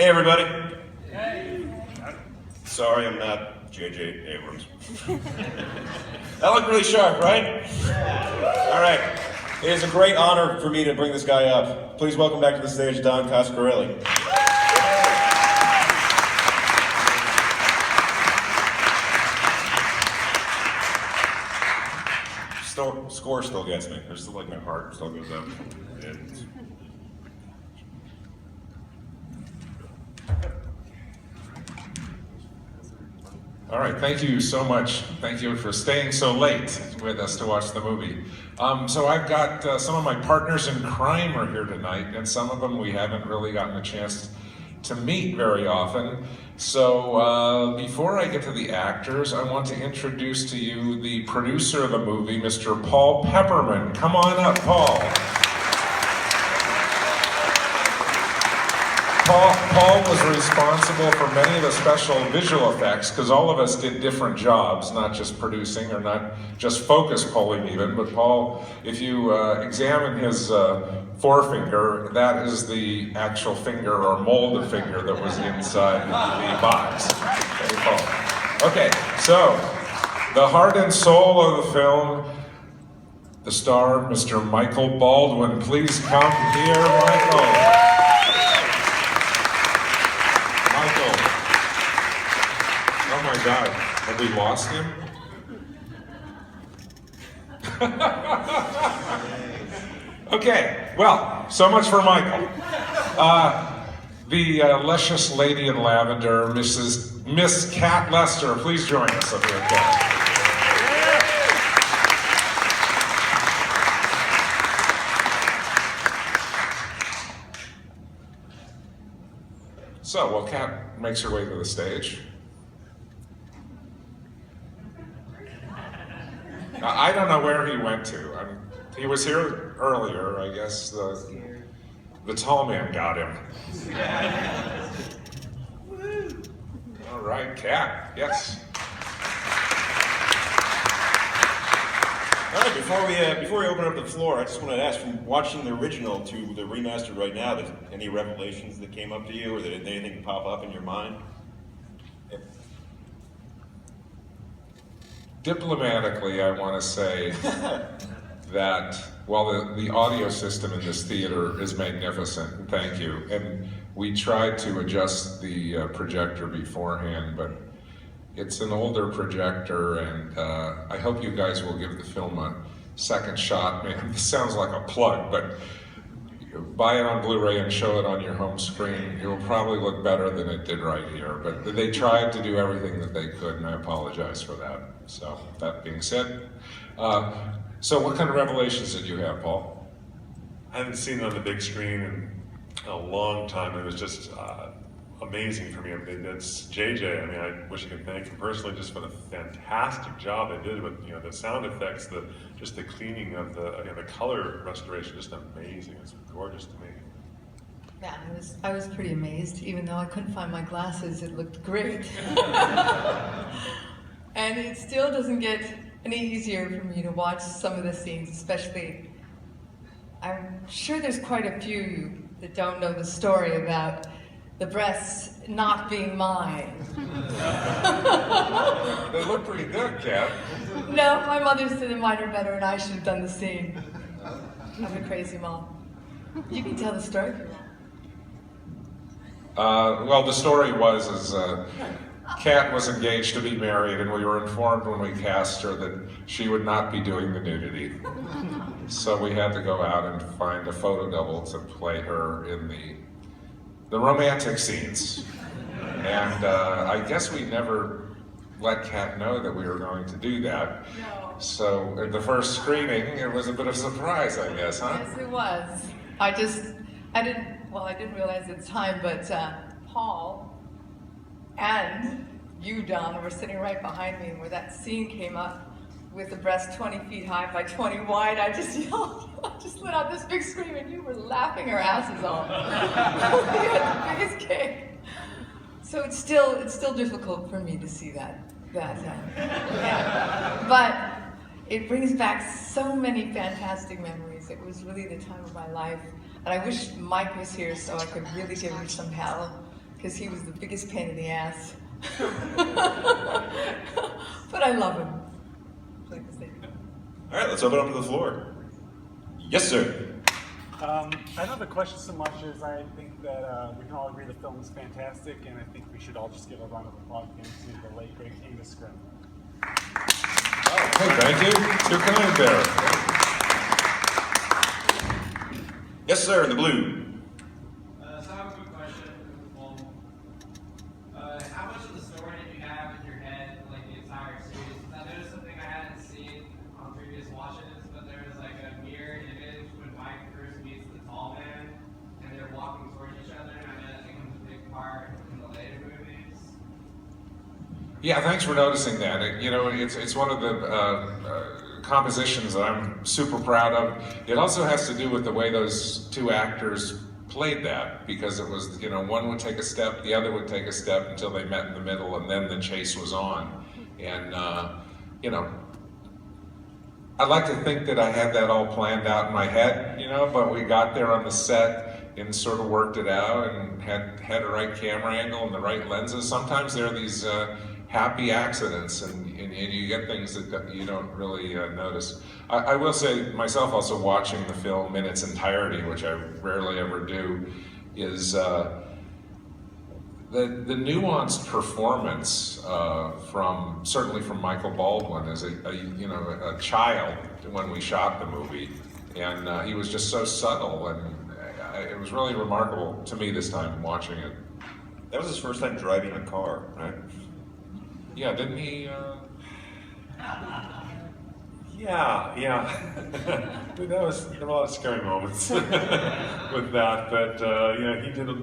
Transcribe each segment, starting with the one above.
Hey everybody. Hey. Sorry I'm not JJ Abrams. That looked really sharp, right? Yeah. All right. It is a great honor for me to bring this guy up. Please welcome back to the stage Don Coscarelli. Score still gets me. There's still like my heart still goes up. All right, thank you so much. Thank you for staying so late with us to watch the movie. So I've got some of my partners in crime are here tonight, and some of them we haven't really gotten a chance to meet very often. So before I get to the actors, I want to introduce to you the producer of the movie, Mr. Paul Pepperman. Come on up, Paul. Paul was responsible for many of the special visual effects because all of us did different jobs, not just producing or not just focus pulling even, but Paul, if you examine his forefinger, that is the actual finger or molded finger that was inside the box. Okay, Paul. Okay, so the heart and soul of the film, the star, Mr. Michael Baldwin. Please come here, Michael. Oh my God, have we lost him? Okay, well, so much for Michael. The luscious lady in lavender, Miss Kat Lester, please join us up here, Kat. So, well, Kat makes her way to the stage. I don't know where he went to. He was here earlier, I guess. The tall man got him. All right, Kat, yes. All right, before we open up the floor, I just wanted to ask, from watching the original to the remastered right now, did any revelations that came up to you, or did anything pop up in your mind? Diplomatically, I want to say that while the audio system in this theater is magnificent, thank you, and we tried to adjust the projector beforehand, but it's an older projector, and I hope you guys will give the film a second shot. Man, this sounds like a plug, but buy it on Blu-ray and show it on your home screen. It will probably look better than it did right here, but they tried to do everything that they could, and I apologize for that. So, that being said, so what kind of revelations did you have, Paul? I haven't seen it on the big screen in a long time. It was just amazing for me. I mean, it's JJ. I mean, I wish I could thank him personally just for the fantastic job they did with the sound effects, just the cleaning of the color restoration, just amazing. It's gorgeous to me. Yeah, I was pretty amazed. Even though I couldn't find my glasses, it looked great. And it still doesn't get any easier for me to watch some of the scenes, especially, I'm sure there's quite a few that don't know the story about the breasts not being mine. They look pretty good, Kat. No, my mother said that mine are better and I should have done the scene. I'm a crazy mom. You can tell the story if you want. Well, the story is Kat was engaged to be married, and we were informed when we cast her that she would not be doing the nudity. So we had to go out and find a photo double to play her in the romantic scenes. And I guess we never let Kat know that we were going to do that. No. So at the first screening, it was a bit of a surprise, I guess, huh? Yes, it was. I didn't realize at the time, but Paul and you, Don, were sitting right behind me, and where that scene came up with the breast 20 feet high by 20 wide, I just yelled, I just let out this big scream, and you were laughing our asses off. You had the biggest kick. So it's still difficult for me to see that. Yeah. But it brings back so many fantastic memories. It was really the time of my life. And I wish Mike was here so I could really give him some hell, because he was the biggest pain in the ass. But I love him. Like to say. All right, let's open up to the floor. Yes, sir. I don't have a question so much as I think that we can all agree the film is fantastic, and I think we should all just give a round of applause again to the late, great Angus Scrimm. Hey, thank you. Too kind there. Yes, sir, in the blue. So I have a quick question. How much of the story did you have in your head, like the entire series? I noticed something I hadn't seen on previous watches, but there was like a mirror image when Mike first meets the tall man, and they're walking towards each other, and I know that becomes a big part in the later movies. Yeah, thanks for noticing that. It's one of the compositions that I'm super proud of. It also has to do with the way those two actors played that, because it was, one would take a step, the other would take a step until they met in the middle, and then the chase was on. And, I'd like to think that I had that all planned out in my head, but we got there on the set and sort of worked it out and had the right camera angle and the right lenses. Sometimes there are these happy accidents, and you get things that you don't really notice. I will say, myself also watching the film in its entirety, which I rarely ever do, is the nuanced performance certainly from Michael Baldwin as a child when we shot the movie, and he was just so subtle, and it was really remarkable to me this time watching it. That was his first time driving a car, right? Yeah, didn't he? Yeah. There were a lot of scary moments with that, but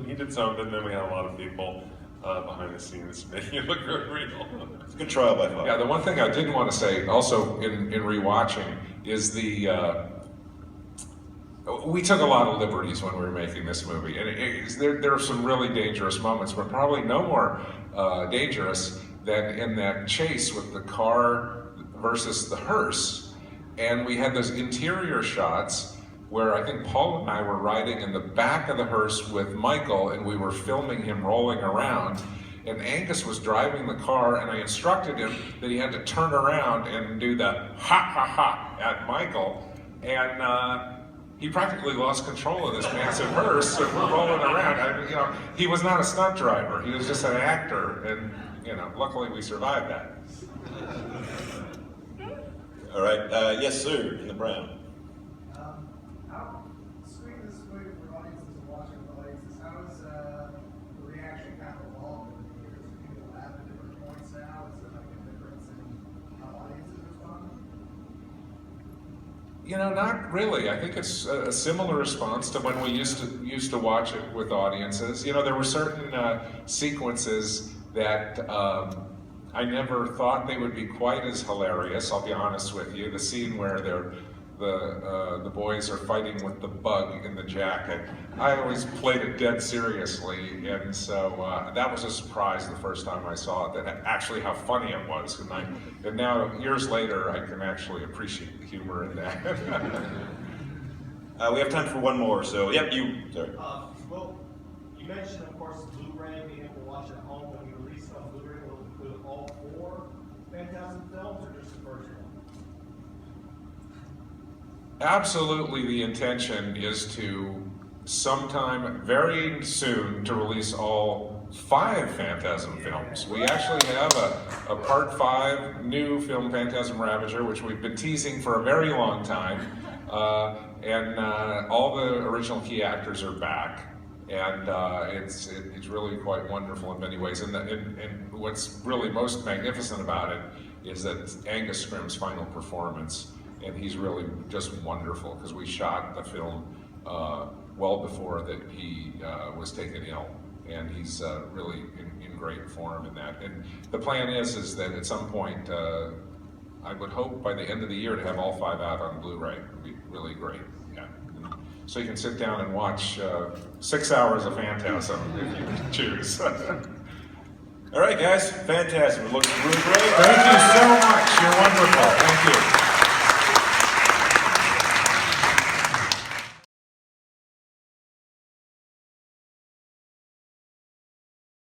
he did something. And then we had a lot of people behind the scenes making it look very real. It's a good trial by fire. Yeah, the one thing I did want to say also in rewatching is we took a lot of liberties when we were making this movie, and there are some really dangerous moments, but probably no more dangerous than in that chase with the car versus the hearse. And we had those interior shots where I think Paul and I were riding in the back of the hearse with Michael, and we were filming him rolling around. And Angus was driving the car, and I instructed him that he had to turn around and do the ha ha ha at Michael. And he practically lost control of this massive hearse, and we're rolling around. He was not a stunt driver; he was just an actor, and luckily we survived that. All right, yes, sir, in the brown. How screen this movie for audiences watching the audiences? How is the reaction kind of evolved? Because people laugh at different points now. Is there like a difference in how audiences respond? Not really. I think it's a similar response to when we used to watch it with audiences. There were certain sequences that I never thought they would be quite as hilarious. I'll be honest with you. The scene where the boys are fighting with the bug in the jacket. I always played it dead seriously, and so that was a surprise the first time I saw it. That actually how funny it was, and now years later I can actually appreciate the humor in that. We have time for one more, so yep, you. Sorry. Well, you mentioned, of course, Blu-ray, being able to watch at home. When you release it on Blu-ray, will it include all 4 Phantasm films, or just the first one? Absolutely, the intention is to sometime very soon to release all 5 Phantasm films. We actually have a Part 5 new film, Phantasm Ravager, which we've been teasing for a very long time. And all the original key actors are back. And it's really quite wonderful in many ways. And what's really most magnificent about it is that Angus Scrimm's final performance. And he's really just wonderful, because we shot the film well before that he was taken ill, and he's really in great form in that. And the plan is that at some point, I would hope by the end of the year to have all 5 out on Blu-ray. It would be really great. Yeah. So you can sit down and watch 6 hours of Phantasm if you choose. All right, guys, Phantasm. It looks really great. Thank you so much. You're wonderful.